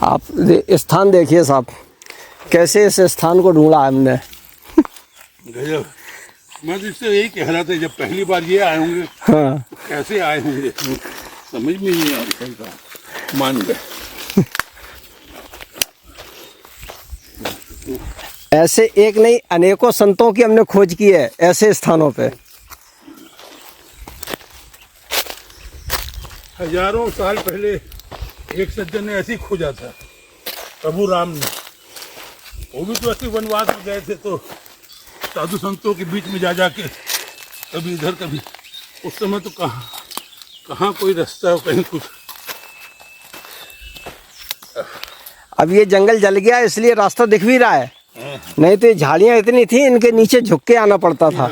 आप स्थान देखिए साहब, कैसे इस स्थान को ढूंढा हमने। गजब। मैं तो इससे यही कह रहा था, जब पहली बार ये आए होंगे हाँ तो कैसे आए होंगे, समझ में नहीं आ रहा। मान गए। ऐसे एक नहीं अनेकों संतों की हमने खोज की है ऐसे स्थानों पे। हजारों साल पहले एक सज्जन ने ऐसे ही खोजा था, प्रभु राम ने। वो भी तो ऐसे वनवास में गए थे, तो साधु संतों के बीच में जा जाके कभी इधर कभी, उस समय तो कहाँ कोई रास्ता कहीं कुछ। अब ये जंगल जल गया इसलिए रास्ता दिख भी रहा है, नहीं तो ये झाड़ियाँ इतनी थी इनके नीचे झुक के आना पड़ता था।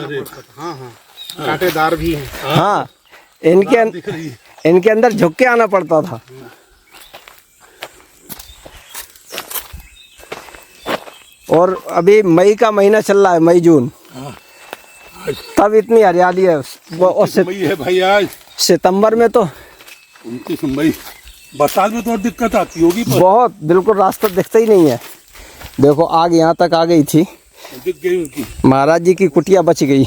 हाँ हाँ, कांटेदार भी हैं। हाँ, इनके अंदर झुक के आना पड़ता था। और अभी मई का महीना चल रहा है, मई जून, तब इतनी हरियाली है। मई है भाई आज, सितंबर में तो 29 मई, बरसात में तो और दिक्कत आती होगी। बहुत, बिल्कुल रास्ता दिखता ही नहीं है। देखो आग यहाँ तक आ गई थी, दिख गई उनकी। महाराज जी की कुटिया बच गई।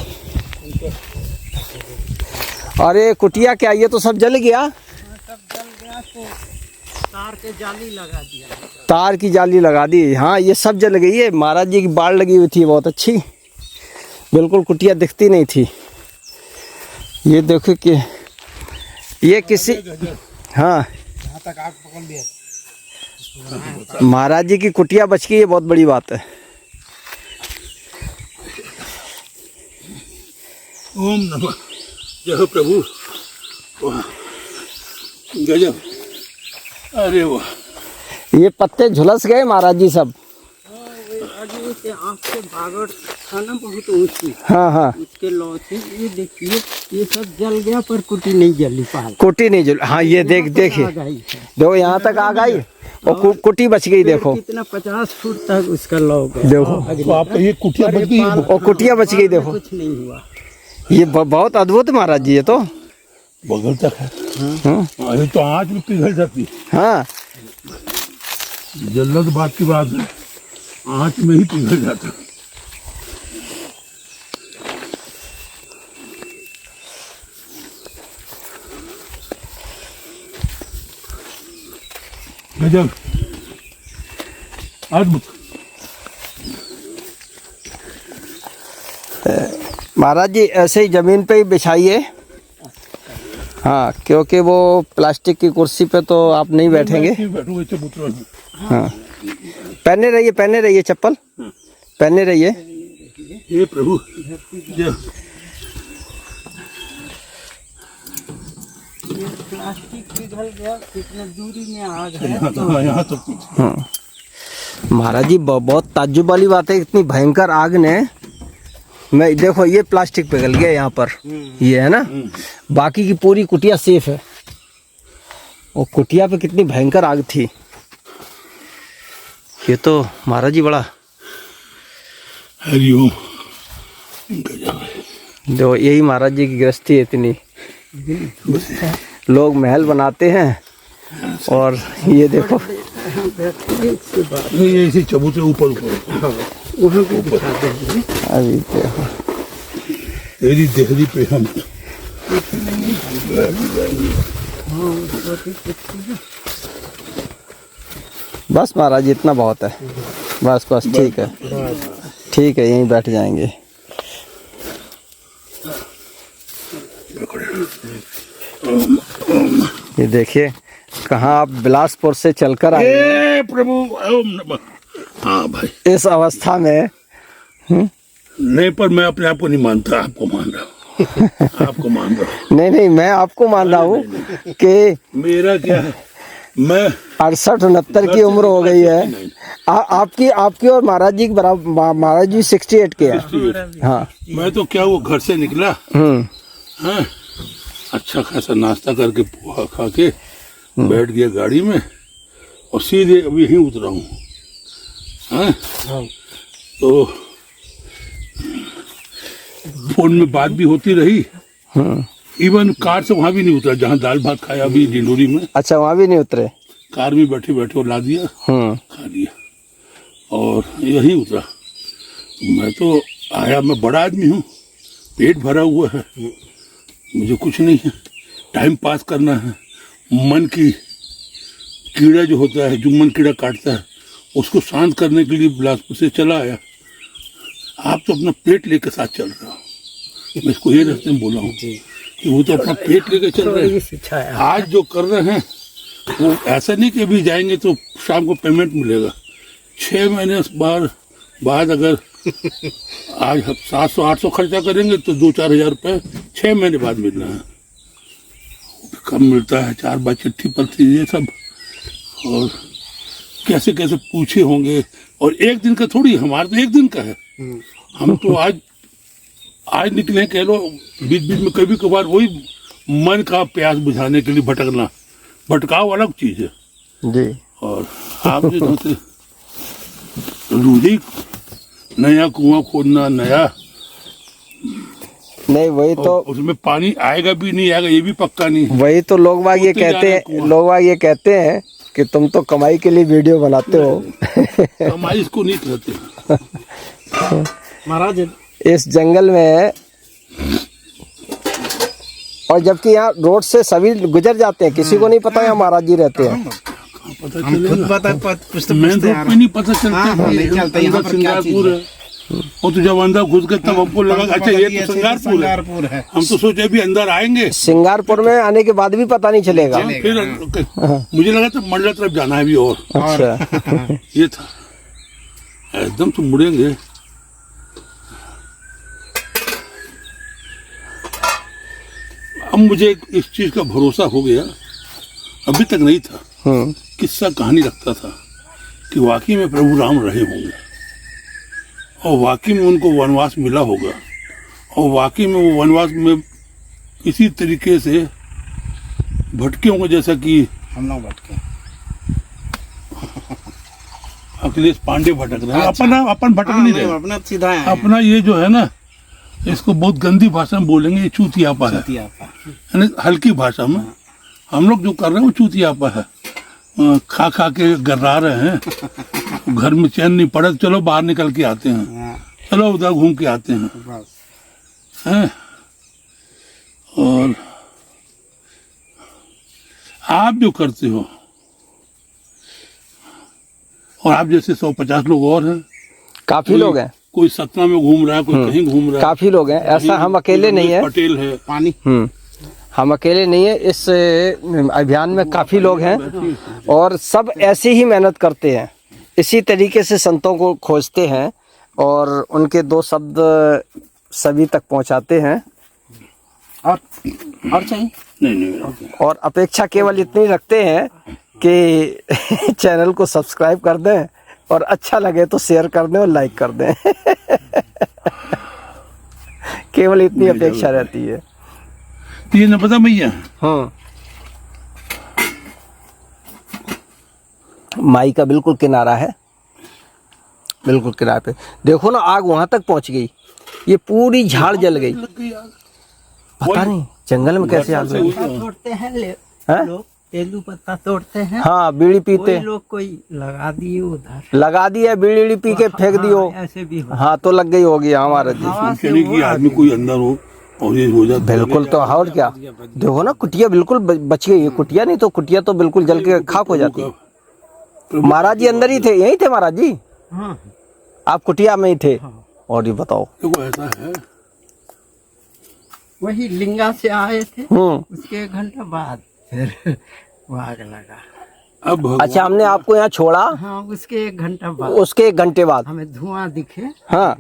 अरे कुटिया क्या, ये तो सब जल गया। सब जल गया तो तार के जाली लगा दिया। तार की जाली लगा दी, हाँ ये सब जल गई है। महाराज जी की बाड़ लगी हुई थी बहुत अच्छी, बिल्कुल कुटिया दिखती नहीं थी। ये देखो कि ये किसी, हाँ यहाँ तक आग पकड़ लिया। महाराज जी की कुटिया बच गई, ये बहुत बड़ी बात है। ओम नमः, जय हो प्रभु। वाह, गजब। अरे वाह, ये पत्ते झुलस गए महाराज जी सब। आँख से बागड़ था ना बहुत ऊँची, हाँ हाँ, उसके लौ से ये देखिए, ये सब जल गया पर कुटी नहीं जली। पहाड़ कुटी नहीं जल, हाँ ये देखिए, देखो यहाँ तक आ गई और कुटी बच गई। देखो कितना 50 फुट तक उसका लौ गया। देखो तो आप ये कुटिया बच गई और कुटिया बच गई। देखो कुछ नहीं हुआ। ये बहुत अद्भुत महाराज जी, ये तो बगल तक है। हाँ, ये तो आँच में पिघल जाती है। हाँ, जल्द बात की बात है, आँच में ही पिघल जाता। गजब, अद्भुत। महाराज जी ऐसे ही जमीन पे ही बिछाइए। हाँ, क्योंकि वो प्लास्टिक की कुर्सी पे तो आप नहीं बैठेंगे। हाँ, पहने रहिए चप्पल, पहने रहिए। हे प्रभु, प्लास्टिक पिघल गया, कितना दूरी में आग है। यहाँ तो हाँ महाराज जी, बहुत ताज्जुब वाली बात है, इतनी भयंकर आग ने, मैं देखो ये प्लास्टिक पिघल गया यहाँ पर, ये है ना, बाकी की पूरी कुटिया सेफ है। और कुटिया पे कितनी भयंकर आग थी। ये तो महाराज जी बड़ा, हरिओम। देखो यही महाराज जी की गृहस्थी है इतनी। लोग महल बनाते हैं और ये देखो ये ऐसे चबूतरे ऊपर अभी देखो तेरी देहरी पे हम। बस महाराज जी इतना बहुत है, बस बस ठीक है, ठीक है, यहीं बैठ जाएंगे। ये देखिए कहाँ आप बिलासपुर से चलकर आए हे प्रभु, ओम नमः। हाँ भाई, इस अवस्था में। नहीं, पर मैं अपने आप को नहीं मानता, आपको मान रहा हूँ। आपको मान रहा हूँ। नहीं नहीं, मैं आपको मान रहा हूँ कि मेरा क्या है, मैं 68-69 की उम्र हो गई है। आपकी और महाराज जी के बराबर, महाराज जी 68 के हैं। हाँ, मैं तो क्या, वो घर से निकला, हाँ, अच्छा खासा नाश्ता करके पोहा खा के बैठ गया गाड़ी में और सीधे अभी यहीं उतरा हूँ। हाँ, तो फोन में बात भी होती रही। इवन कार से वहाँ भी नहीं उतरा, जहाँ दाल भात खाया अभी डिंडोरी में। अच्छा, वहाँ भी नहीं उतरे? कार में बैठे बैठे वो ला दिया, खा लिया और यही उतरा। मैं तो आया, मैं बड़ा आदमी हूँ, पेट भरा हुआ है, मुझे कुछ नहीं है, टाइम पास करना है। मन की कीड़ा जो होता है, जो मन कीड़ा काटता है, उसको शांत करने के लिए बिलासपुर से चला आया। आप तो अपना पेट लेके साथ चल रहे हो। मैं इसको ये रास्ते में बोला हूँ कि वो तो अपना पेट लेके चल रहे हैं। आज जो कर रहे हैं वो ऐसा नहीं कि अभी जाएंगे तो शाम को पेमेंट मिलेगा। 6 महीने बाद अगर आज 700-800 खर्चा करेंगे तो 2-4 हज़ार रुपये 6 महीने बाद मिलना है। कम मिलता है, 4 बार चिट्ठी पत्री ये सब, और कैसे कैसे पूछे होंगे। और एक दिन का थोड़ी, हमारा तो एक दिन का है। हम तो आज निकले, कह लो बीच बीच में कभी कभार वही मन का प्यास बुझाने के लिए भटकना, भटकाव अलग चीज है जी। और आप जो थे रोज ही नया कुआं खोदना, नया नहीं वही तो, उसमें पानी आएगा भी नहीं आएगा ये भी पक्का नहीं है। वही तो लोग बाग ये कहते हैं, लोग बाग ये कहते हैं कि तुम तो कमाई के लिए वीडियो बनाते हो। कमाई इसको नहीं कहते महाराज। इस जंगल में, और जबकि यहाँ रोड से सभी गुजर जाते हैं, किसी को नहीं पता यहाँ महाराज जी रहते हैं। पता चलेगा, मेन रोड पे नहीं पता चलता यहाँ पर सिंगारपुर है। और तो जब अंदर घुस गए तब हमको लगा अच्छा ये तो सिंगारपुर है। हम तो सोचे अभी अंदर आएंगे, सिंगारपुर में आने के बाद भी पता नहीं चलेगा। फिर मुझे लगा था मंडला तरफ जाना है अभी और अच्छा ये था, एकदम तो मुड़ेंगे। अब मुझे इस चीज का भरोसा हो गया, अभी तक नहीं था। किस्सा कहानी रखता था कि वाकई में प्रभु राम रहे होंगे और वाकई में उनको वनवास मिला होगा और वाकई में वो वनवास में इसी तरीके से भटके होंगे जैसा कि हम लोग भटके, अखिलेश पांडे भटक रहे हैं। अपन भटक नहीं रहे, अपना सीधा है। अपना ये जो है ना, इसको बहुत गंदी भाषा में बोलेंगे, ये चूतियापा है, यानी हल्की भाषा में। हम लोग जो कर रहे हैं वो चूतियापा है। खा खा के गर्रा रहे हैं, घर में चैन नहीं पड़ा, चलो बाहर निकल के आते हैं, चलो उधर घूम के आते हैं। और आप जो करते हो, और आप जैसे 150 लोग और हैं, काफी लोग हैं, कोई सतना में घूम रहा है, कोई कहीं घूम रहा है, काफी लोग हैं। ऐसा हम अकेले नहीं है, पटेल है, पानी हम अकेले नहीं है। इस अभियान में काफी लोग हैं और सब ऐसे ही मेहनत करते हैं, इसी तरीके से संतों को खोजते हैं और उनके 2 शब्द सभी तक पहुंचाते हैं। और चाहिए नहीं और अपेक्षा केवल इतनी रखते हैं कि चैनल को सब्सक्राइब कर दें और अच्छा लगे तो शेयर कर दें और लाइक कर दें। केवल इतनी अपेक्षा रहती है। ये न पता भैया, माई का बिल्कुल किनारा है, बिल्कुल किनारे पे। देखो ना, आग वहां तक पहुंच गई, ये पूरी झाड़ जल गई। पता नहीं जंगल में कैसे आग लगी। तोड़ते हैं लोग, तेंदू पत्ता तोड़ते हैं। हाँ, बीड़ी पीते, लोग कोई लगा दिए उधर, लगा दिया, बीड़ी पी के फेंक दियो। ऐसे भी हो। हाँ, तो लग गई होगी हमारे कि आदमी कोई अंदर हो और ये हो जाता। बिल्कुल, तो और क्या। देखो ना, कुटिया बिल्कुल बच गई है। कुटिया नहीं तो कुटिया तो बिल्कुल जल के खाक हो जाती। महाराज जी अंदर ही थे, यही थे महाराज जी। आप कुटिया में ही थे। और ये बताओ, देखो ऐसा है, वही लिंगा से आए थे, उसके 1 घंटा बाद फिर वो आग लगा। अब अच्छा, हमने आपको यहाँ छोड़ा। हाँ, उसके 1 घंटा बाद, उसके 1 घंटे बाद हमें धुआं दिखे। हाँ,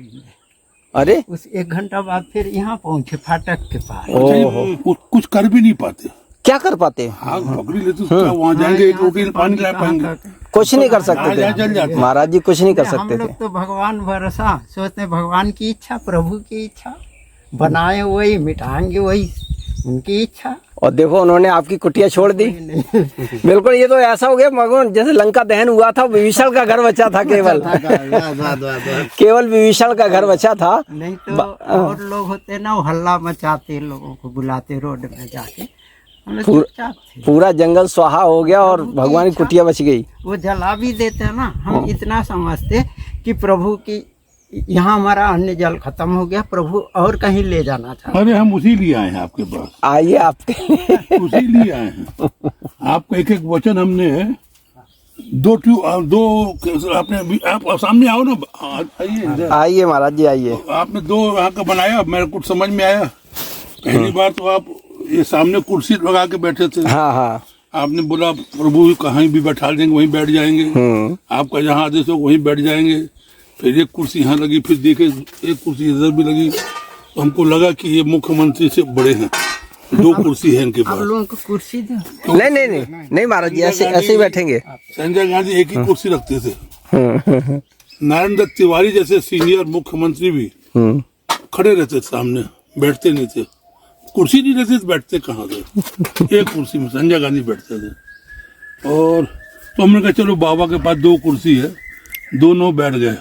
अरे उस 1 घंटा बाद फिर यहाँ पहुँचे फाटक के पास। वो कुछ कर भी नहीं पाते, क्या कर पाते? आग पकड़ी लेते, वहाँ जाएंगे, एक रोटी पानी ला पाएंगे, कुछ नहीं कर सकते थे महाराज जी, कुछ नहीं कर हम सकते लोग थे। तो भगवान भरोसा सोचते, भगवान की इच्छा, प्रभु की इच्छा, बनाए वही, मिटाएंगे वही, उनकी इच्छा। और देखो, उन्होंने आपकी कुटिया छोड़ दी। बिल्कुल, ये तो ऐसा हो गया भगवान, जैसे लंका दहन हुआ था, विभीषण का घर बचा था, केवल केवल विभीषण का घर बचा था। नहीं तो और लोग होते ना, वो हल्ला मचाते, लोगों को बुलाते रोड में जाके, हम लोग पूरा- चुपचाप थे। पूरा जंगल स्वाहा हो गया और भगवान की कुटिया बच गई। वो जला भी देते हैं ना, हम इतना समझते कि प्रभु की यहाँ हमारा अन्न जल खत्म हो गया, प्रभु और कहीं ले जाना था। अरे हम उसी लिए आए हैं आपके पास, आइए आपके उसी लिए आए हैं। आपका एक एक वचन हमने दो आपने आप सामने आओ ना, आइए इधर। आइए महाराज जी आइए। आपने दो यहाँ का बनाया, मेरे कुछ समझ में आया। पहली बार तो आप ये सामने कुर्सी लगा के बैठे थे, हाँ हाँ। आपने बोला प्रभु कहीं भी बैठा देंगे वहीं बैठ जाएंगे, आपका जहाँ आदेश हो वहीं बैठ जाएंगे। फिर एक कुर्सी यहाँ लगी, फिर देखे एक कुर्सी इधर भी लगी, तो हमको लगा कि ये मुख्यमंत्री से बड़े हैं, दो कुर्सी है इनके आप पास। लोगों को कुर्सी दो। नहीं नहीं नहीं नहीं महाराज जी, ऐसे ऐसे ही बैठेंगे। संजय गांधी एक ही कुर्सी रखते थे। नारायण दत्त तिवारी जैसे सीनियर मुख्यमंत्री भी खड़े रहते थे सामने, बैठते नहीं थे। कुर्सी नहीं रहती तो बैठते कहाँ थे? एक कुर्सी में संजय गांधी बैठते थे। और तो हमने कहा चलो बाबा के पास दो कुर्सी है, दोनों बैठ गए।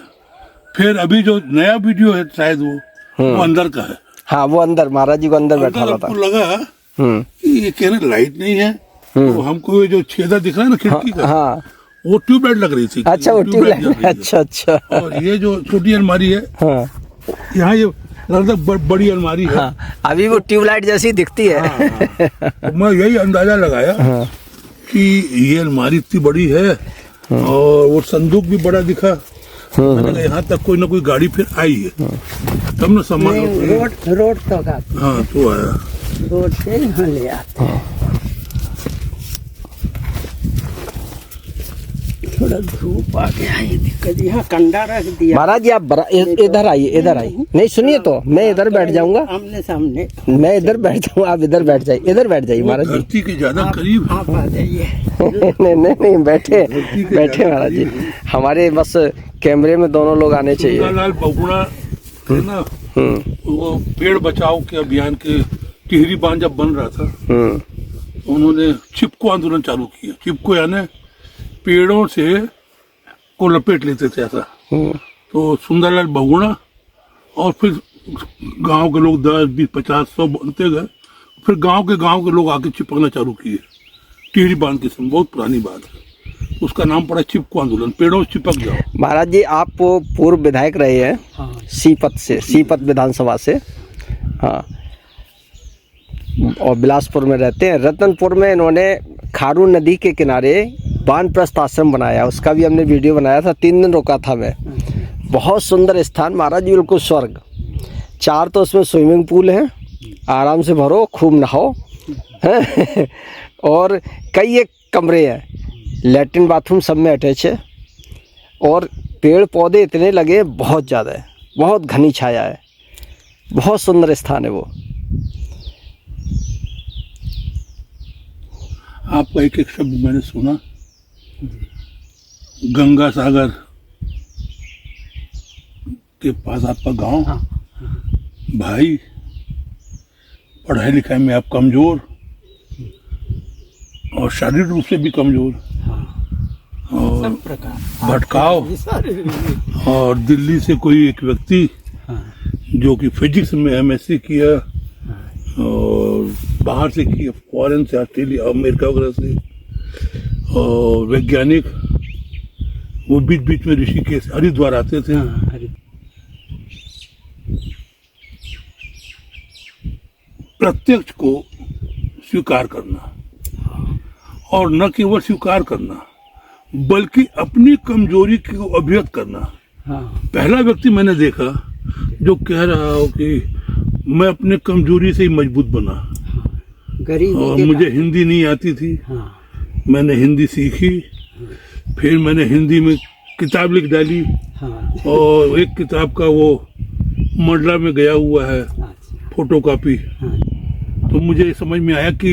फिर अभी जो नया वीडियो है शायद वो अंदर का है। हाँ वो अंदर महाराज जी को अंदर बैठा हुआ था। हमको लगा कि ये कह रहे लाइट नहीं है, तो हमको ये जो छेदा दिख रहा है ना खिड़की का, हाँ वो ट्यूबलाइट लग रही थी। अच्छा वो ट्यूबलाइट जल ट्यूबलाइट, रही थी। अच्छा अच्छा। और ये जो छोटी अलमारी है, हाँ यहाँ ये लगभग बड़ी अलमारी है। हाँ, अभी वो ट्यूबलाइट जैसी दिखती है। तो मैं यही अंदाजा लगाया कि ये अलमारी इतनी बड़ी है और वो संदूक भी बड़ा दिखा। मैंने कहा यहाँ तक कोई ना कोई गाड़ी फिर आई है, तब ना सामान। रोड तक आते, हाँ तो आया। रोड से यहाँ ले आते हैं। थोड़ा धूप आ गया है, दिक्कत। यहाँ कंडा रख दिया महाराज जी आप इधर आइए, इधर आइए। नहीं सुनिए तो मैं इधर बैठ जाऊंगा, आमने सामने। मैं इधर बैठ जाऊंगा, आप इधर बैठ जाइए, इधर बैठ जाइए महाराज जी। धरती के ज्यादा करीब है। आप आ जाइए। नहीं नहीं नहीं बैठे बैठे महाराज जी, हमारे बस कैमरे में दोनों लोग आने चाहिए। लाल बहुगुणा है ना, वो पेड़ बचाओ के अभियान के टिहरी बांध जब बन रहा था, उन्होंने चिपको आंदोलन चालू किया। चिपको यानी पेड़ों से को लपेट लेते थे ऐसा। तो सुंदरलाल बहुगुणा और फिर गांव के लोग 10, 20, 50, 100 बनते गए। फिर गांव के लोग आके चिपकना चालू किए टिहरी बांध के समय। बहुत पुरानी बात है, उसका नाम पड़ा चिपको आंदोलन, पेड़ों से चिपक जाओ। महाराज जी आप पूर्व विधायक रहे हैं हाँ। सीपत विधानसभा से, हाँ, और बिलासपुर में रहते हैं। रतनपुर में इन्होंने खारू नदी के किनारे वानप्रस्थ आश्रम बनाया, उसका भी हमने वीडियो बनाया था। 3 दिन रुका था मैं। बहुत सुंदर स्थान महाराज जी, बिल्कुल स्वर्ग। 4 तो उसमें स्विमिंग पूल हैं, आराम से भरो खूब नहाओ। और कई एक कमरे हैं, लैट्रिन बाथरूम सब में अटैच है। और पेड़ पौधे इतने लगे, बहुत ज़्यादा है, बहुत घनी छाया है, बहुत सुंदर स्थान है वो। आपका एक एक शब्द मैंने सुना। गंगा सागर के पास आपका गांव। भाई पढ़ाई लिखाई में आप कमजोर और शारीरिक रूप से भी कमजोर, और सब प्रकार भटकाव। सारे और दिल्ली से कोई एक व्यक्ति जो कि फिजिक्स में एमएससी किया और बाहर से किया, फॉरेन से, ऑस्ट्रेलिया, अमेरिका वगैरह से, और वैज्ञानिक, वो बीच बीच में ऋषिकेश हरिद्वार आते थे। प्रत्यक्ष को स्वीकार करना, और न केवल स्वीकार करना बल्कि अपनी कमजोरी को अभिव्यक्त करना। पहला व्यक्ति मैंने देखा जो कह रहा हो कि मैं अपने कमजोरी से ही मजबूत बना। गरीबी और के मुझे हिंदी नहीं आती थी, हाँ, मैंने हिंदी सीखी, फिर मैंने हिंदी में किताब लिख डाली। हाँ, और एक किताब का वो मंडला में गया हुआ है अच्छा, फोटोकॉपी। हाँ, तो मुझे समझ में आया कि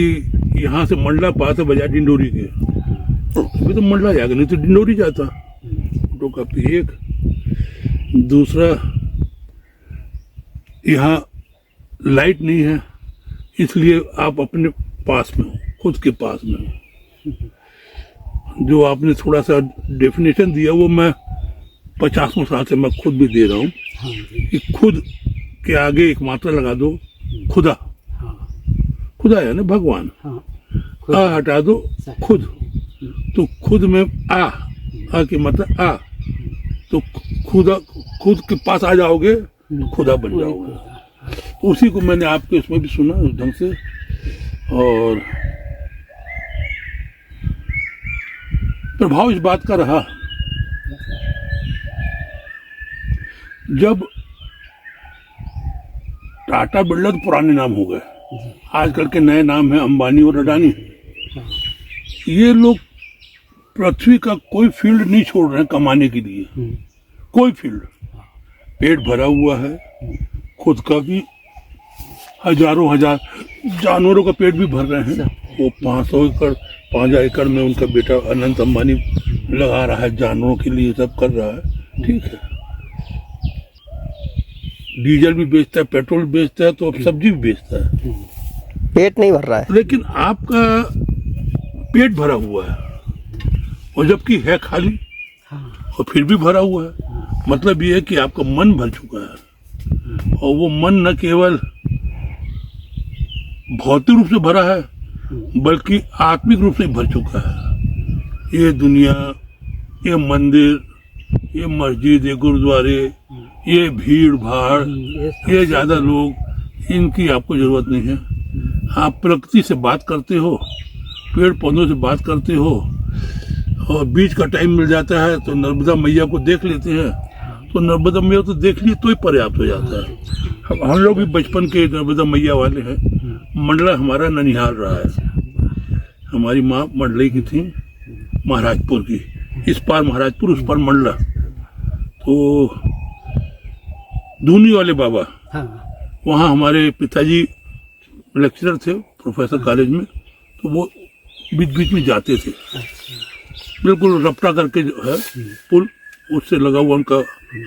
यहाँ से मंडला पास है बजाय डिंडोरी के, अभी तो मंडला जाएगा, नहीं तो डिंडोरी जाता। फोटोकॉपी एक। दूसरा, यहाँ लाइट नहीं है, इसलिए आप अपने पास में हो, खुद के पास में हो। जो आपने थोड़ा सा डेफिनेशन दिया वो मैं 50 साल से मैं खुद भी दे रहा हूँ हाँ जी, कि खुद के आगे एक मात्रा लगा दो, खुदा। हाँ, खुदा है ना भगवान। हाँ, आ हटा दो खुद, तो खुद में आ के मतलब आ, तो खुद के पास आ जाओगे तो खुदा बन जाओगे। उसी को मैंने आपके उसमें भी सुना उस ढंग से। और प्रभाव इस बात का रहा, जब टाटा बिरला तो पुराने नाम हो गए, आजकल के नए नाम है अंबानी और अडानी। ये लोग पृथ्वी का कोई फील्ड नहीं छोड़ रहे हैं कमाने के लिए, कोई फील्ड। पेट भरा हुआ है, खुद का भी, हजारों हजार जानवरों का पेट भी भर रहे हैं। वो 500 एकड़ 5,000 एकड़ में उनका बेटा अनंत अंबानी लगा रहा है जानवरों के लिए, सब कर रहा है, ठीक है। डीजल भी बेचता है, पेट्रोल बेचता है, तो अब सब्जी भी बेचता है। पेट नहीं भर रहा है, लेकिन आपका पेट भरा हुआ है और जबकि है खाली, और फिर भी भरा हुआ है। मतलब ये है कि आपका मन भर चुका है, और वो मन न केवल भौतिक रूप से भरा है बल्कि आत्मिक रूप से भर चुका है। ये दुनिया, ये मंदिर, ये मस्जिद, ये गुरुद्वारे, ये भीड़ भाड़, ये ज्यादा लोग, इनकी आपको जरूरत नहीं है। आप प्रकृति से बात करते हो, पेड़ पौधों से बात करते हो, और बीच का टाइम मिल जाता है तो नर्मदा मैया को देख लेते हैं, तो नर्मदा मैया तो देख लिए तो ही पर्याप्त हो जाता है। हम लोग भी बचपन के नर्मदा मैया वाले हैं। मंडला हमारा ननिहाल रहा है, हमारी माँ मंडले की थी, महाराजपुर की, इस पार महाराजपुर उस पार मंडला। तो धूनी वाले बाबा, वहाँ हमारे पिताजी लेक्चरर थे प्रोफेसर कॉलेज में, तो वो बीच बीच में जाते थे। बिल्कुल रपटा करके जो है पुल, उससे लगा हुआ उनका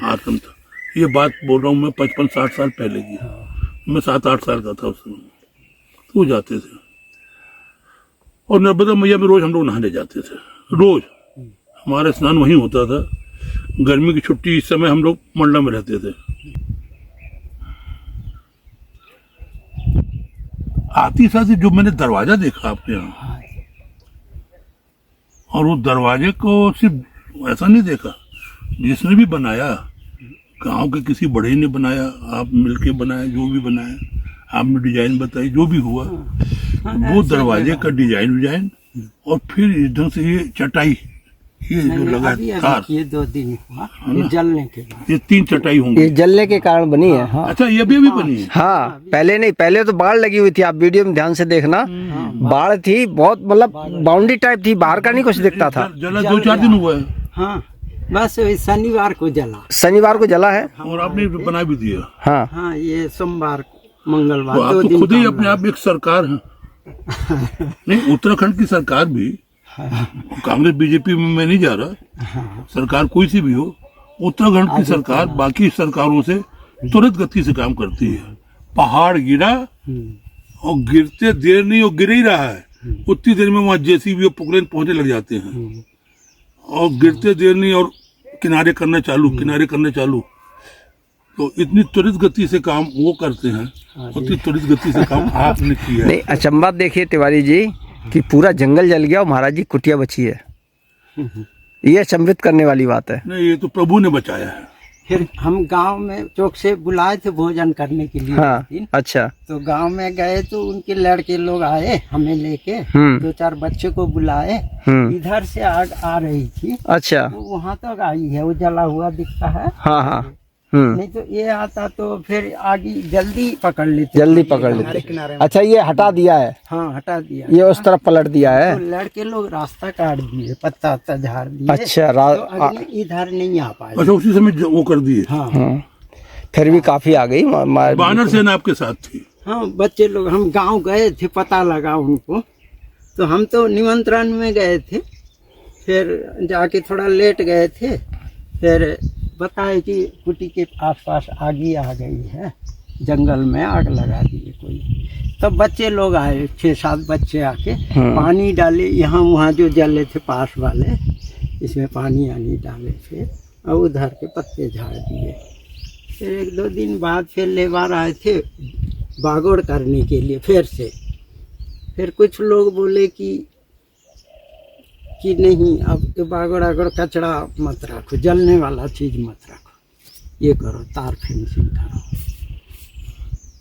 आश्रम था। ये बात बोल रहा हूँ मैं 55-60 साल पहले की, मैं 7-8 साल का था उस समय। तो वो जाते थे, और नर्मदा मैया में रोज हम लोग नहाने जाते थे। रोज हमारा स्नान वहीं होता था। गर्मी की छुट्टी इस समय हम लोग मंडला में रहते थे। आती साथ जो मैंने दरवाजा देखा आपके यहाँ, और वो दरवाजे को सिर्फ ऐसा नहीं देखा, जिसने भी बनाया, गांव के किसी बड़े ने बनाया, आप मिलके बनाया, जो भी बनाया, आपने डिजाइन बताई, जो भी हुआ, वो दरवाजे का डिजाइन, और फिर इस ढंग से ये चटाई, ये जो लगा तार, ये 2 दिन हुआ, ये जलने के बाद, ये 3 चटाई होंगी। ये जलने के कारण बनी है। हाँ। अच्छा, ये भी बनी है? हाँ, पहले नहीं, पहले तो बाढ़ लगी हुई थी, आप वीडियो में ध्यान से देखना, बाढ़ थी बहुत, मतलब बाउंड्री टाइप थी, बाहर का नहीं कुछ दिखता था। जला 2-4 दिन हुआ है। हाँ, बस शनिवार को जला, शनिवार को जला है, और आपने बना भी दिया। हाँ हाँ, ये सोमवार मंगलवार, तो आप 2 तो दिन खुद ही काम अपने आप एक सरकार है। नहीं, उत्तराखंड की सरकार भी, कांग्रेस बीजेपी में मैं नहीं जा रहा, सरकार कोई सी भी हो, उत्तराखंड की सरकार बाकी सरकारों से तुरंत गति से काम करती है। पहाड़ गिरा, और गिरते देर नहीं, वो गिर ही रहा है, उतनी देर में वहाँ जेसीबी और पोकलेन पहुंचने लग जाते हैं, और गिरते देर नहीं, और किनारे करना चालू, तो इतनी त्वरित गति से काम वो करते हैं, उतनी त्वरित गति से काम आपने किया। नहीं, अचंबा देखिए तिवारी जी कि पूरा जंगल जल गया और महाराज जी कुटिया बची है, ये अचंभित करने वाली बात है। नहीं, ये तो प्रभु ने बचाया है। फिर हम गांव में चौक से बुलाए थे भोजन करने के लिए। हाँ, अच्छा। तो गांव में गए तो उनके लड़के लोग आए हमें लेके, 2-4 बच्चे को बुलाए, इधर से आग आ रही थी, अच्छा, वो वहाँ तक आई है, वो जला हुआ दिखता है। हाँ हाँ, नहीं तो ये आता तो फिर आगे जल्दी पकड़ लेते। अच्छा, ये हटा दिया है? हाँ, हटा दिया, ये उस तरफ पलट दिया है। तो लड़के लोग रास्ता काट दिए, पत्ता झाड़ दिए। अच्छा, तो अग्नि इधर नहीं आ पाए। अच्छा, उसी समय वो कर दिए। हाँ, फिर भी काफी आ गई। बानर सेना आपके साथ थी? हाँ, बच्चे लोग, हम गांव गए थे, पता लगा उनको, तो हम तो निमंत्रण में गए थे, फिर जाके थोड़ा लेट गए थे, फिर बताए कि कुटी के आसपास आगी आ गई है, जंगल में आग लगा दिए कोई। तब बच्चे लोग आए, 6-7 बच्चे आके पानी डाले, यहाँ वहाँ जो जले थे पास वाले, इसमें पानी आनी डाले थे, और उधर के पत्ते झाड़ दिए। फिर 1-2 दिन बाद फिर लेबर आए थे बागोड़ करने के लिए, फिर फिर कुछ लोग बोले कि नहीं, अब ये बागड़ आगड़ कचरा मत रखो, जलने वाला चीज मत रखो, ये करो, तार फेंसिंग करो।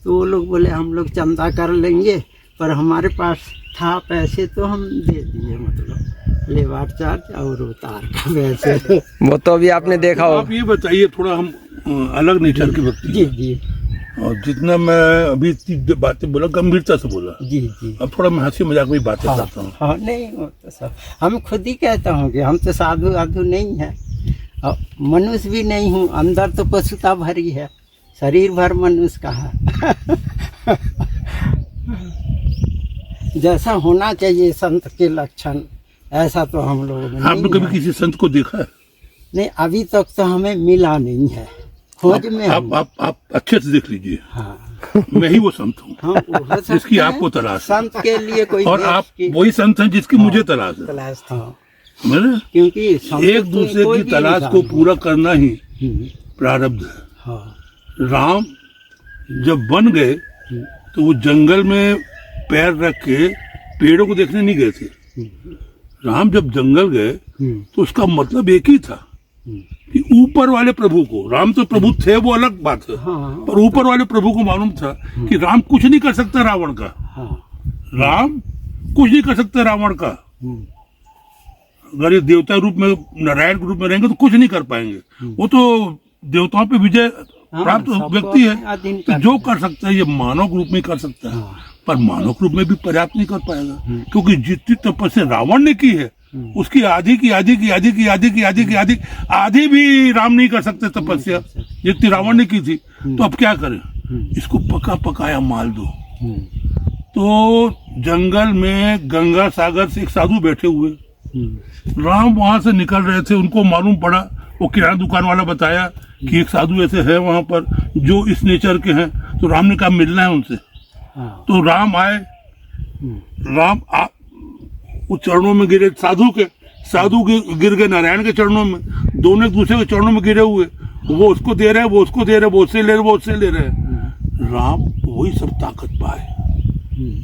तो वो लोग बोले हम लोग चंदा कर लेंगे, पर हमारे पास था पैसे तो हम दे दिए, मतलब लेबर चार्ज और तार का पैसे। वो तो अभी आपने देखा तो हो। आप ये बताइए, थोड़ा हम अलग नेचर के व्यक्ति जी हैं। जी और जितना मैं अभी इतनी बातें बोला, गंभीरता से बोला, जी जी। अब थोड़ा मैं हंसी मजाक में बातें करता हूँ। हाँ नहीं, वो तो सब हम खुद ही कहता हूँ कि हम तो साधु आधु नहीं है, और मनुष्य भी नहीं हूँ, अंदर तो पशुता भरी है, शरीर भर मनुष्य का है। जैसा होना चाहिए संत के लक्षण, ऐसा तो हम लोगों में आपने नहीं कभी है। किसी संत को देखा है? नहीं, अभी तक तो हमें मिला नहीं है, खोज में हम। आप अच्छे से देख लीजिए, हाँ मैं ही वो संत हूँ हम हो सकते जिसकी हैं, आपको तलाश है। संत के लिए कोई और देश आप की वही संत हैं जिसकी मुझे तलाश है। तलाश था, मैंने क्योंकि संत एक तो दूसरे कोई की भी तलाश इंसान को हो। पूरा करना ही हम्म, प्रारब्ध है। हाँ राम जब बन गए तो वो जंगल में पैर रख के पेड़ों को देखने नहीं गए थे। राम जब जंगल गए तो उसका मतलब एक ही था कि ऊपर वाले प्रभु को, राम तो प्रभु थे वो अलग बात है, हाँ पर ऊपर वाले प्रभु को मालूम था कि राम कुछ नहीं कर सकता रावण का। हाँ राम कुछ नहीं कर सकता रावण का। अगर ये देवता रूप में, नारायण के रूप में रहेंगे तो कुछ नहीं कर पाएंगे। वो तो देवताओं पे विजय हाँ, प्राप्त सबको व्यक्ति अपने अधीन है, तो कर जो कर सकता है ये मानव के रूप में कर सकता है। हाँ। पर मानव के रूप में भी पर्याप्त नहीं कर पाएगा, क्योंकि जितनी तपस्या रावण ने की है उसकी आधी की आधी की आधी की आधी की आधी की आधी आधी भी राम नहीं कर सकते तपस्या जितनी रावण ने की थी। तो अब क्या करें, इसको पका पकाया माल दो। तो जंगल में गंगा सागर से एक साधु बैठे हुए, राम वहां से निकल रहे थे, उनको मालूम पड़ा, वो किराना दुकान वाला बताया कि एक साधु ऐसे है वहां पर जो इस नेचर के हैं। तो राम ने कहा मिलना है उनसे। हाँ तो राम आए, राम वो चरणों में गिरे साधु के, साधु गिर गए नारायण के चरणों में, दोनों एक दूसरे के चरणों में गिरे हुए, वो उसको दे रहे हैं, वो उसको दे रहे हैं, वो उससे ले रहे, वो उससे ले रहे हैं। राम वही सब ताकत पाए,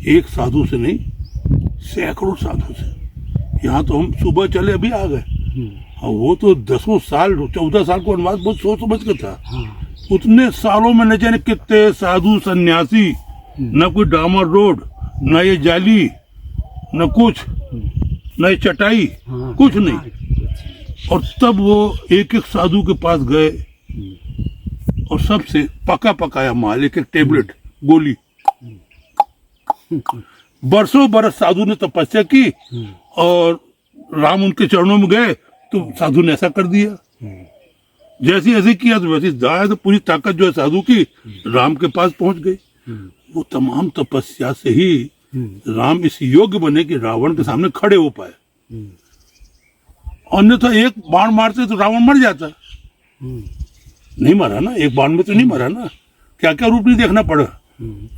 एक साधु से नहीं, सैकड़ों साधु से। यहाँ तो हम सुबह चले अभी आ गए, और वो तो 10 साल 14 साल को वनवास बहुत सोच समझ के था। उतने सालों में न जाने कितने साधु सन्यासी, न कोई डामर रोड, न ये जाली, न कुछ, न ये चटाई, कुछ नहीं। और तब वो एक एक साधु के पास गए और सबसे पका पकाया माल, एक एक टेबलेट गोली। बरसों बरस साधु ने तपस्या की और राम उनके चरणों में गए तो साधु ने ऐसा कर दिया। जैसे ऐसे किया तो वैसे दाया, तो पूरी ताकत जो है साधु की राम के पास पहुंच गई। वो तमाम तपस्या से ही राम इस योग्य बने कि रावण के सामने खड़े हो पाए। अन्यथा एक बाण मारते तो रावण मर जाता। नहीं मरा ना, एक बाण में तो नहीं मरा ना। क्या क्या रूप नहीं देखना पड़ा,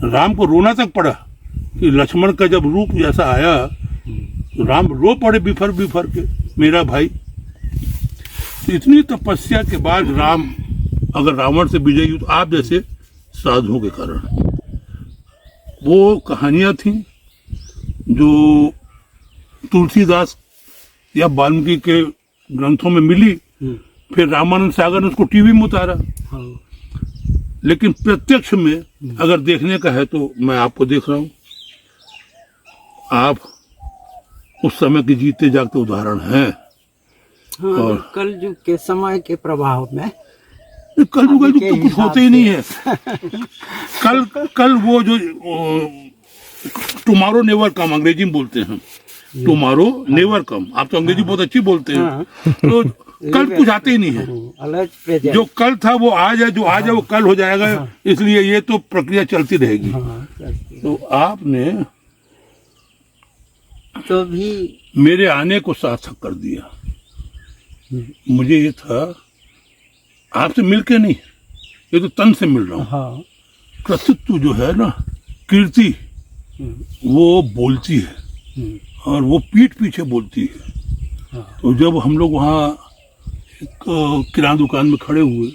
राम को रोना तक पड़ा कि लक्ष्मण का जब रूप जैसा आया तो राम रो पड़े बिफर बिफर के, मेरा भाई। तो इतनी तपस्या के बाद राम अगर रावण से विजयी हुए तो आप जैसे साधुओं के कारण। वो कहानियां थी जो तुलसीदास या वाल्मीकि के ग्रंथों में मिली, फिर रामानंद सागर ने उसको टीवी में उतारा। लेकिन प्रत्यक्ष में अगर देखने का है तो मैं आपको देख रहा हूं, आप उस समय के जीते जागते उदाहरण हैं। हाँ, और कल युग के समय के प्रभाव में कल युग तो कुछ होते ही नहीं है। कल वो जो टुमारो नेवर कम अंग्रेजी में बोलते हैं, टुमारो नेवर कम। आप तो अंग्रेजी बहुत अच्छी बोलते हैं, तो कल कुछ आते ही नहीं है। जो कल था वो आज है, जो आज है वो कल हो जाएगा, इसलिए ये तो प्रक्रिया चलती रहेगी। तो आपने तो भी मेरे आने को सार्थक कर दिया। मुझे ये था आपसे मिलके नहीं, ये तो तन से मिल रहा हूँ। हाँ कृतित्व जो है ना, कीर्ति वो बोलती है और वो पीठ पीछे बोलती है। तो जब हम लोग वहाँ एक किराना दुकान में खड़े हुए,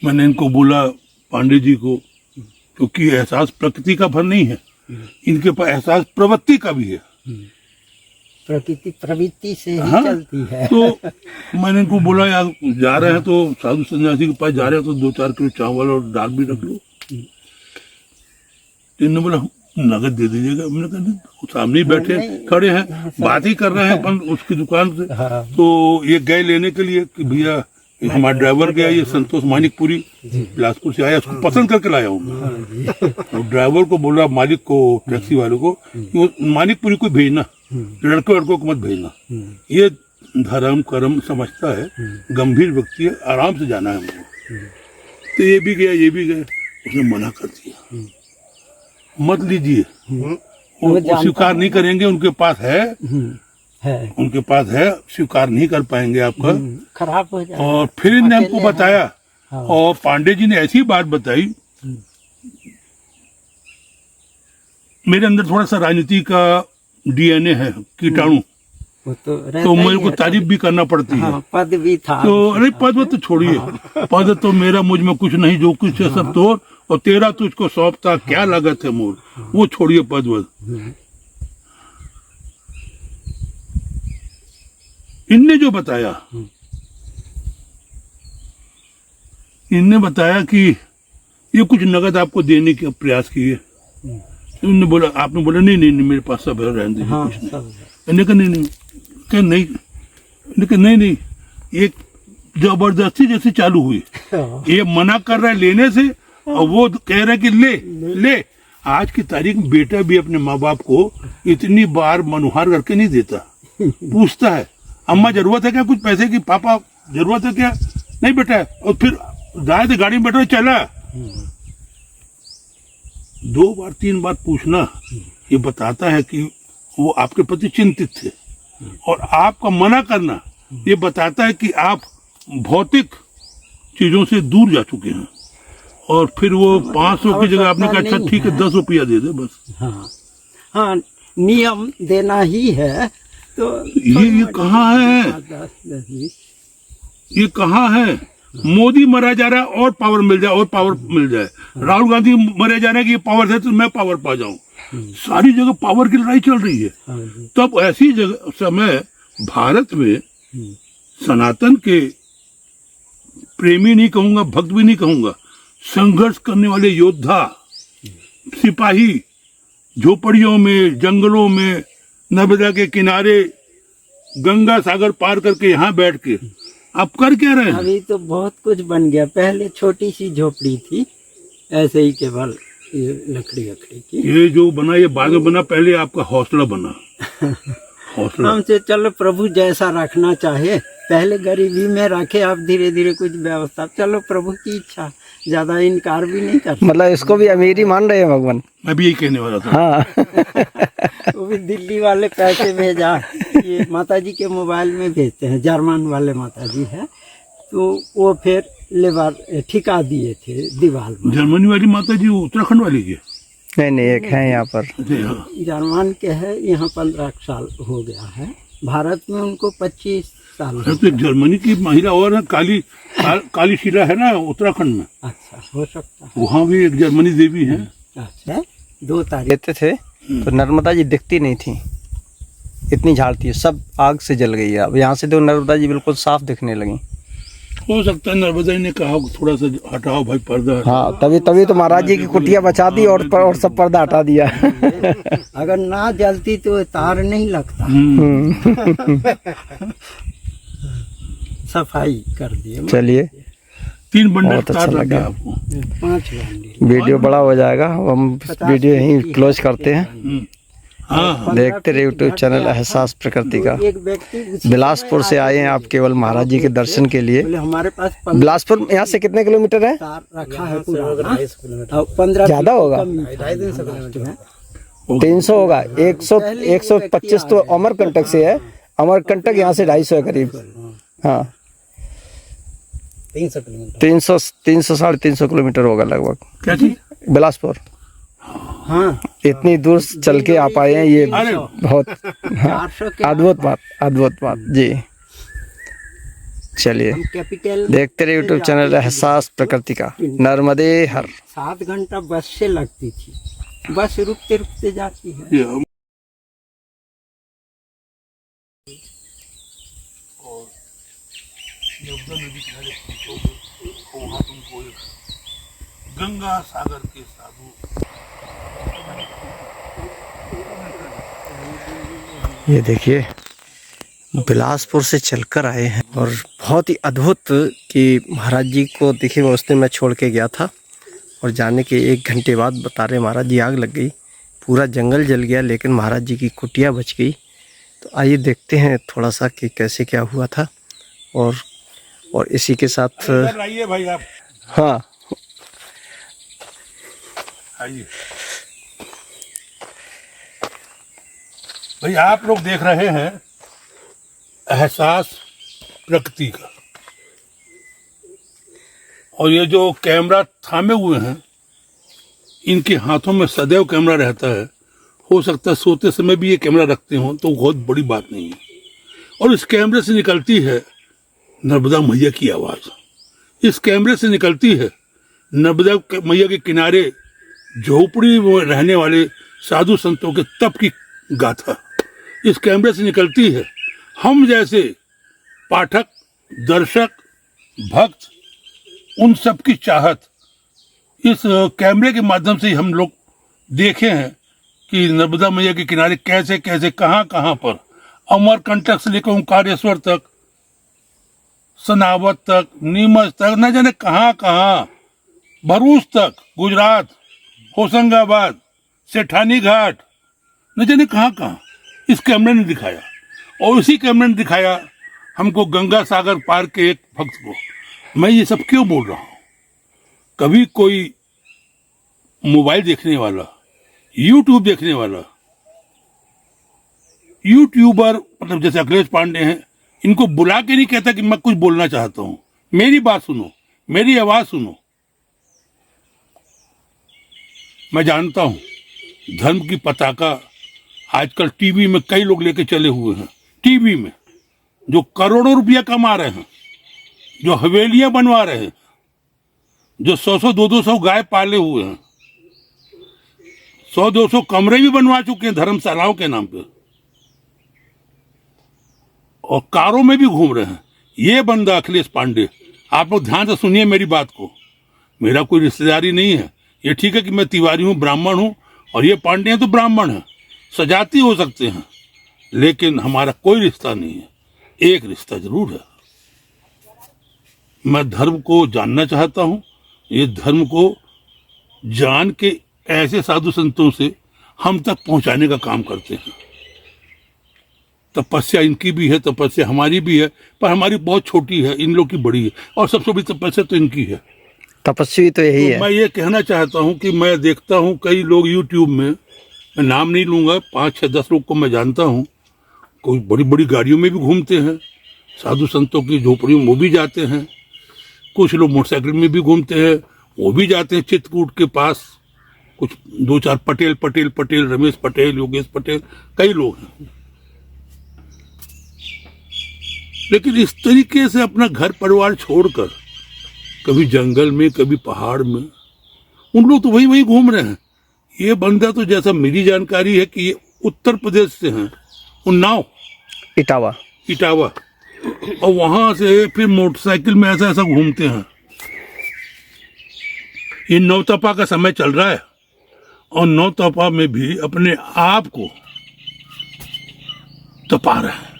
मैंने इनको बोला पांडे जी को, क्योंकि एहसास प्रकृति का फल नहीं है, इनके पास एहसास प्रवृत्ति का भी है। प्रकृति प्रवृत्ति से ही हाँ, चलती है। तो मैंने इनको बोला यार जा रहे हैं तो साधु सन्यासी के पास जा रहे हैं तो 2-4 किलो चावल और दाल भी रख लो। तो इन्होंने बोला नगद दे दीजिएगा। मैंने कहा नहीं, सामने ही बैठे खड़े हैं, बात ही कर रहे हैं अपन उसकी दुकान से। तो ये गए लेने के लिए कि भैया हमारा ड्राइवर गया, ये संतोष मानिकपुरी बिलासपुर से आया, उसको पसंद करके लाया हूँ। और ड्राइवर को बोला, मालिक को, टैक्सी वाले को, कि वो मानिकपुरी को भेजना, लड़कों को मत भेजना। ये धर्म कर्म समझता है, गंभीर व्यक्ति है, आराम से जाना है हमको। तो ये भी गया, ये भी गए, उसने मना कर दिया, मत लीजिए, वो स्वीकार नहीं करेंगे, उनके पास है, उनके पास है, स्वीकार नहीं कर पाएंगे आपका, खराब हो जाएगा। और फिर इनने हमको बताया, और पांडे जी ने ऐसी बात बताई, मेरे अंदर थोड़ा सा राजनीति का डीएनए है, कीटाणु, तो मेरे को तारीफ भी करना पड़ती है। हाँ, पद भी था तो अरे पद तो छोड़िए, पद तो मेरा मुझ में कुछ नहीं, जो कुछ है सब तोड़, और तेरा तुझको सौंपता क्या लागत है मोर, वो छोड़िए पद वद। इनने जो बताया, इनने बताया कि ये कुछ नगद आपको देने का प्रयास किए। उन्होंने बोला, आपने बोला नहीं नहीं नहीं मेरे पास सब है, रहने दीजिए, कुछ नहीं। इन्होंने कहा नहीं नहीं, क्या नहीं, इन्होंने कहा नहीं नहीं, एक जबरदस्ती जैसी चालू हुई। ये मना कर रहा है लेने से, और वो कह रहा है कि ले। आज की तारीख में बेटा भी अपने माँ बाप को इतनी बार मनुहार करके नहीं देता, पूछता है अम्मा जरूरत है क्या कुछ पैसे की, पापा जरूरत है क्या, नहीं बेटा, और फिर जाए तो गाड़ी में बैठो चला। 2 बार 3 बार पूछना ये बताता है कि वो आपके प्रति चिंतित थे, और आपका मना करना ये बताता है कि आप भौतिक चीजों से दूर जा चुके हैं। और फिर वो 500 की जगह आपने कहा अच्छा ठीक है 10 रुपया दे दे बस। हाँ, नियम देना ही है। तो ये कहाँ है, ये कहाँ है? मोदी मरा जा रहा है और पावर मिल जाए, और पावर मिल जाए। राहुल गांधी मरे जा रहे हैं कि ये पावर है तो मैं पावर पा जाऊं। सारी जगह पावर की लड़ाई चल रही है। तब ऐसी जगह समय भारत में सनातन के प्रेमी नहीं कहूंगा, भक्त भी नहीं कहूंगा, संघर्ष करने वाले योद्धा, सिपाही, झोपड़ियों में, जंगलों में, नर्मदा के किनारे, गंगा सागर पार करके यहाँ बैठ के आप कर क्या रहे हैं? अभी तो बहुत कुछ बन गया। पहले छोटी सी झोपड़ी थी, ऐसे ही केवल लकड़ी की। ये जो बना ये बाद में बना, पहले आपका हौसला बना। हौसला हमसे चलो प्रभु जैसा रखना चाहे, पहले गरीबी में रखे, अब धीरे धीरे कुछ व्यवस्था, चलो प्रभु की इच्छा, ज्यादा इनकार भी नहीं कर। मतलब इसको भी अमीरी मान रहे हैं भगवान? मैं भी यही कहने वाला था। हाँ। वो भी दिल्ली वाले पैसे भेजा, ये माताजी के मोबाइल में भेजते हैं, जर्मन वाले माताजी है, तो वो फिर लेबर ठिका दिए थे दीवार में। जर्मनी वाली माता जी उत्तराखंड वाली की? नहीं एक है यहाँ पर, जर्मन के है, यहाँ 15 साल हो गया है। भारत में उनको 25 साल। तो एक जर्मनी की महिला और है, काली शिला है ना उत्तराखंड में। अच्छा, हो सकता है। वहाँ भी एक जर्मनी देवी है। अच्छा, 2 तारीख देते थे तो नर्मदा जी दिखती नहीं थी, इतनी झाड़ थी, सब आग से जल गई है। अब यहाँ से तो नर्मदा जी बिल्कुल साफ दिखने लगी। हो सकता है नर्मदा जी ने कहा थोड़ा सा हटाओ भाई पर्दा। हाँ, तभी तो महाराज जी की कुटिया बचा दी और सब पर्दा हटा दिया। अगर ना जलती तो तार नहीं लगता। सफाई कर दिए। चलिए, 3 बंडल बहुत अच्छा तार लग गया लगा। आपको। 5 बंडल। वीडियो बड़ा हो जाएगा, हम वीडियो यहीं क्लोज करते हैं। हाँ, देखते रहे यूट्यूब चैनल एहसास प्रकृति का। एक व्यक्ति बिलासपुर से आए हैं आप केवल महाराज जी के दर्शन के लिए। बोले हमारे पास बिलासपुर यहाँ से कितने किलोमीटर है? तार रखा है पूरा। 15 ज्यादा होगा, 300 होगा। 125 तो अमरकंटक से है, अमरकंटक यहाँ से 250 है करीब। हाँ, 300 350 किलोमीटर होगा लगभग। क्या चीज? बिलासपुर। हाँ, इतनी दूर चल के आप आए हैं, ये बहुत अद्भुत बात जी। चलिए, कैपिटल देखते रहे यूट्यूब चैनल एहसास प्रकृति का। नर्मदे हर। 7 घंटा बस से लगती थी। बस रुकते रुकते जाती है। ये हम और नर्मदा नदी किनारे पहुंचोगे तो वहाँ तुमको एक गंगा सागर के साधु ये देखिए बिलासपुर से चलकर आए हैं और बहुत ही अद्भुत कि महाराज जी को देखिए उस दिन मैं छोड़ के गया था और जाने के 1 घंटे बाद बता रहे महाराज जी आग लग गई, पूरा जंगल जल गया लेकिन महाराज जी की कुटिया बच गई। तो आइए देखते हैं थोड़ा सा कि कैसे क्या हुआ था और इसी के साथ आइए भाई आप। हाँ आइए भाई, आप लोग देख रहे हैं एहसास प्रकृति का, और ये जो कैमरा थामे हुए हैं इनके हाथों में सदैव कैमरा रहता है। हो सकता है सोते समय भी ये कैमरा रखते हो तो बहुत बड़ी बात नहीं है। और इस कैमरे से निकलती है नर्मदा मैया की आवाज, इस कैमरे से निकलती है नर्मदा मैया के किनारे झोपड़ी में रहने वाले साधु संतों के तप की गाथा, इस कैमरे से निकलती है हम जैसे पाठक, दर्शक, भक्त, उन सब की चाहत। इस कैमरे के माध्यम से हम लोग देखे हैं कि नर्मदा मैया के किनारे कैसे कैसे कहाँ कहाँ पर अमरकंटक से लेकर ओंकारेश्वर तक, सनावत तक, नीमच तक, न जाने कहाँ कहाँ, भरूच तक, गुजरात, होशंगाबाद, सेठानी घाट, न जाने कहाँ कहाँ इस कैमरे ने दिखाया। और इसी कैमरे ने दिखाया हमको गंगा सागर पार के एक भक्त को। मैं ये सब क्यों बोल रहा हूँ? कभी कोई मोबाइल देखने वाला, यूट्यूब देखने वाला, यूट्यूबर मतलब जैसे अखिलेश पांडे हैं, इनको बुला के नहीं कहता कि मैं कुछ बोलना चाहता हूं, मेरी बात सुनो, मेरी आवाज सुनो। मैं जानता हूं धर्म की पताका आजकल टीवी में कई लोग लेके चले हुए हैं, टीवी में जो करोड़ों रुपया कमा रहे हैं, जो हवेलियां बनवा रहे हैं, जो 100-100, 200 गाय पाले हुए हैं, 100-200 कमरे भी बनवा चुके हैं धर्मशालाओं के नाम पे, और कारों में भी घूम रहे हैं। ये बंदा अखिलेश पांडे, आप लोग ध्यान से सुनिए मेरी बात को, मेरा कोई रिश्तेदारी नहीं है। ये ठीक है कि मैं तिवारी हूं, ब्राह्मण हूं, और ये पांडे हैं तो ब्राह्मण है, सजाती हो सकते हैं, लेकिन हमारा कोई रिश्ता नहीं है। एक रिश्ता जरूर है, मैं धर्म को जानना चाहता हूं। ये धर्म को जान के ऐसे साधु संतों से हम तक पहुंचाने का काम करते हैं। तपस्या इनकी भी है, तपस्या हमारी भी है, पर हमारी बहुत छोटी है, इन लोग की बड़ी है, और सबसे बड़ी तपस्या तो इनकी है। तपस्वी तो यही है। मैं ये कहना चाहता हूं कि मैं देखता हूं कई लोग यूट्यूब में, मैं नाम नहीं लूंगा, 5-6-10 लोग को मैं जानता हूं, कोई बड़ी बड़ी गाड़ियों में भी घूमते हैं, साधु संतों की झोपड़ियों में वो भी जाते हैं, कुछ लोग मोटरसाइकिल में भी घूमते हैं, वो भी जाते हैं चित्रकूट के पास, कुछ 2-4 पटेल, रमेश पटेल, योगेश पटेल, कई लोग हैं। लेकिन इस तरीके से अपना घर परिवार छोड़कर कभी जंगल में, कभी पहाड़ में, उन लोग तो वही घूम रहे हैं। ये बंदा तो जैसा मेरी जानकारी है कि ये उत्तर प्रदेश से हैं, उन्नाव, इटावा, और वहां से फिर मोटरसाइकिल में ऐसा घूमते हैं। ये नौतपा का समय चल रहा है, और नौतपा में भी अपने आप को तपा रहे हैं,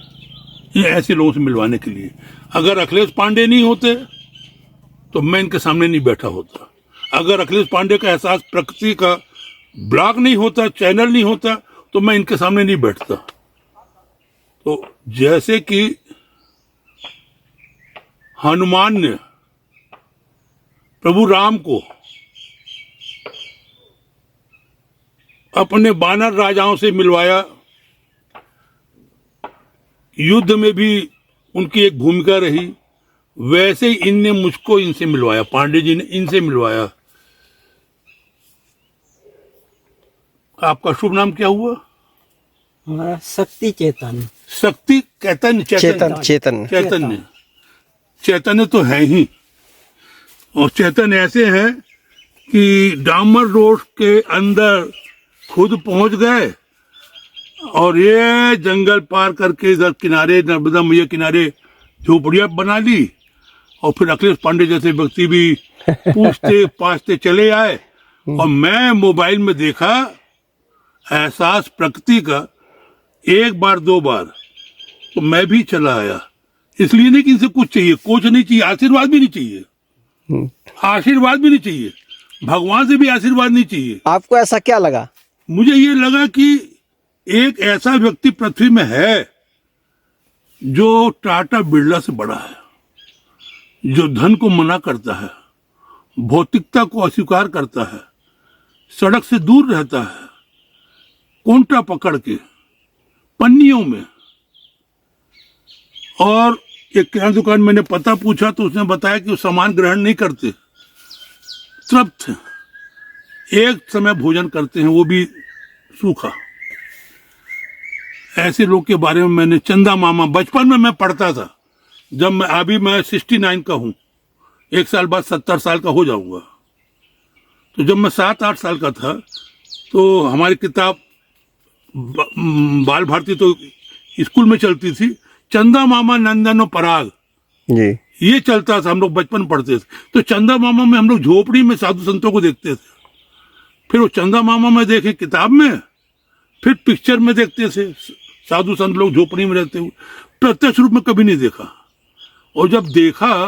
ये ऐसे लोगों से मिलवाने के लिए। अगर अखिलेश पांडे नहीं होते तो मैं इनके सामने नहीं बैठा होता। अगर अखिलेश पांडे का एहसास प्रकृति का ब्लॉग नहीं होता, चैनल नहीं होता, तो मैं इनके सामने नहीं बैठता। तो जैसे कि हनुमान ने प्रभु राम को अपने वानर राजाओं से मिलवाया, युद्ध में भी उनकी एक भूमिका रही, वैसे ही इनने मुझको इनसे मिलवाया, पांडे जी ने इनसे मिलवाया। आपका शुभ नाम क्या हुआ? हमारा शक्ति चैतन्य। शक्ति चैतन्य तो है ही, और चैतन्य ऐसे है कि डामर रोड के अंदर खुद पहुंच गए और ये जंगल पार करके इधर किनारे नर्मदा मैया किनारे झोपड़ियां बना ली। और फिर अखिलेश पांडे जैसे व्यक्ति भी पूछते पाछते चले आए। और मैं मोबाइल में देखा एहसास प्रकृति का एक बार दो बार, तो मैं भी चला आया। इसलिए नहीं कि इनसे कुछ चाहिए, कुछ नहीं चाहिए, आशीर्वाद भी नहीं चाहिए, आशीर्वाद भी नहीं चाहिए, भगवान से भी आशीर्वाद नहीं चाहिए। आपको ऐसा क्या लगा? मुझे ये लगा कि एक ऐसा व्यक्ति पृथ्वी में है जो टाटा बिरला से बड़ा है, जो धन को मना करता है, भौतिकता को अस्वीकार करता है, सड़क से दूर रहता है, कोंटा पकड़ के पन्नियों में। और एक किराना दुकान मैंने पता पूछा तो उसने बताया कि वो सामान ग्रहण नहीं करते, तृप्त एक समय भोजन करते हैं, वो भी सूखा। ऐसे लोग के बारे में मैंने चंदा मामा बचपन में मैं पढ़ता था। जब मैं 69 का हूं, एक साल बाद 70 साल का हो जाऊंगा। तो जब मैं 7-8 साल का था तो हमारी किताब बाल भारती तो स्कूल में चलती थी, चंदा मामा नंदन और पराग जी, ये चलता था, हम लोग बचपन पढ़ते थे। तो चंदा मामा में हम लोग झोपड़ी में साधु संतों को देखते थे। फिर वो चंदा मामा में देखे किताब में, फिर पिक्चर में देखते थे साधु संत लोग झोपड़ी में रहते हुए। प्रत्यक्ष रूप में कभी नहीं देखा। और जब देखा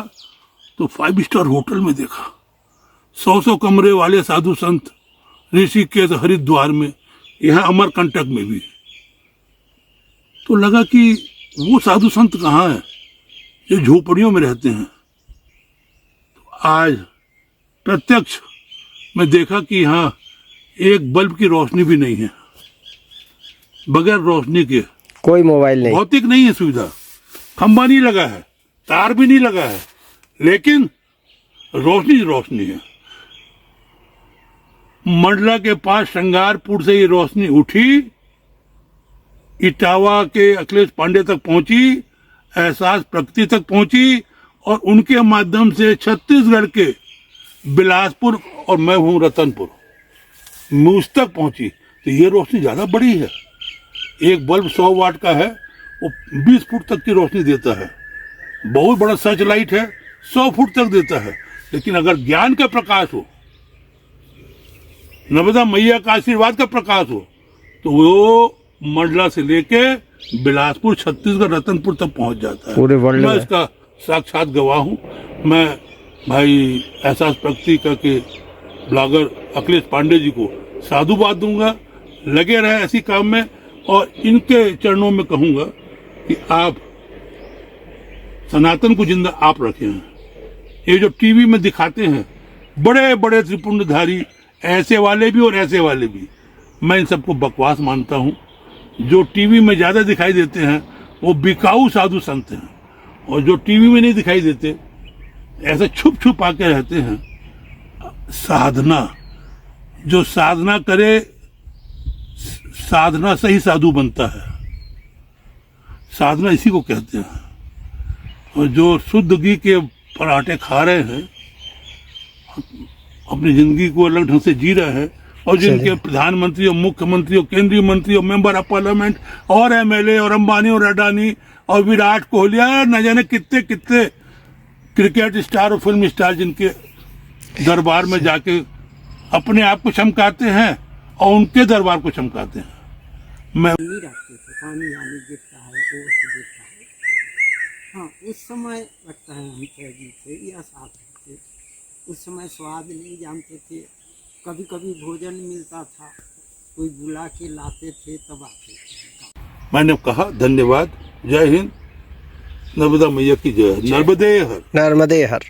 तो 5 स्टार होटल में देखा, 100 कमरे वाले साधु संत ऋषिकेश हरिद्वार में, यहाँ अमरकंटक में भी। तो लगा कि वो साधु संत कहाँ है जो झोपड़ियों में रहते हैं। तो आज प्रत्यक्ष मैं देखा कि यहाँ एक बल्ब की रोशनी भी नहीं है, बगैर रोशनी के कोई मोबाइल नहीं, भौतिक नहीं है सुविधा, खंबा नहीं लगा है, तार भी नहीं लगा है, लेकिन रोशनी रोशनी है। मंडला के पास श्रृंगारपुर से ये रोशनी उठी, इटावा के अखिलेश पांडे तक पहुंची, एहसास प्रकृति तक पहुंची, और उनके माध्यम से छत्तीसगढ़ के बिलासपुर और मैं हूं रतनपुर, मूस तक पहुंची। तो ये रोशनी ज्यादा बड़ी है। एक बल्ब 100 वाट का है, वो 20 फुट तक की रोशनी देता है। बहुत बड़ा सर्च लाइट है, 100 फुट तक देता है। लेकिन अगर ज्ञान का प्रकाश हो, नर्मदा मैया का आशीर्वाद का प्रकाश हो, तो वो मंडला से लेके बिलासपुर, छत्तीसगढ़, रतनपुर तक पहुंच जाता है। पूरे वर्ल्ड मैं में। इसका साक्षात गवाह हूं। मैं भाई एहसास प्रकृति का के ब्लॉगर अखिलेश पांडे जी को साधुवाद दूंगा। लगे रहे ऐसी काम में, और इनके चरणों में कहूंगा कि आप सनातन को जिंदा आप रखे हैं। ये जो टीवी में दिखाते हैं बड़े बड़े त्रिपुंडधारी, ऐसे वाले भी और ऐसे वाले भी, मैं इन सबको बकवास मानता हूँ। जो टीवी में ज्यादा दिखाई देते हैं वो बिकाऊ साधु संत हैं, और जो टीवी में नहीं दिखाई देते, ऐसे छुप छुप आके रहते हैं। साधना, जो साधना करे, साधना से ही साधु बनता है। साधना इसी को कहते हैं। और जो शुद्ध घी के पराठे खा रहे हैं, अपनी जिंदगी को अलग ढंग से जी रहे हैं, और जिनके प्रधानमंत्री और मुख्यमंत्री और केंद्रीय मंत्री और मेंबर ऑफ पार्लियामेंट और एमएलए और अंबानी और अडानी और विराट कोहली, न जाने कितने कितने क्रिकेट स्टार और फिल्म स्टार जिनके दरबार में जाके अपने आप को चमकाते हैं और उनके दरबार को चमकाते हैं। मैं नहीं रखते थे, पानी वानी गिरता है, ओस गिरता है। हाँ, उस समय लगता है हम अजीब थे या साथ थे। उस समय स्वाद नहीं जानते थे। कभी कभी भोजन मिलता था, कोई बुला के लाते थे तब आते थे। मैंने कहा धन्यवाद, जय हिंद, नर्मदा मैया की जय, नर्मदे हर। नर्मदे हर।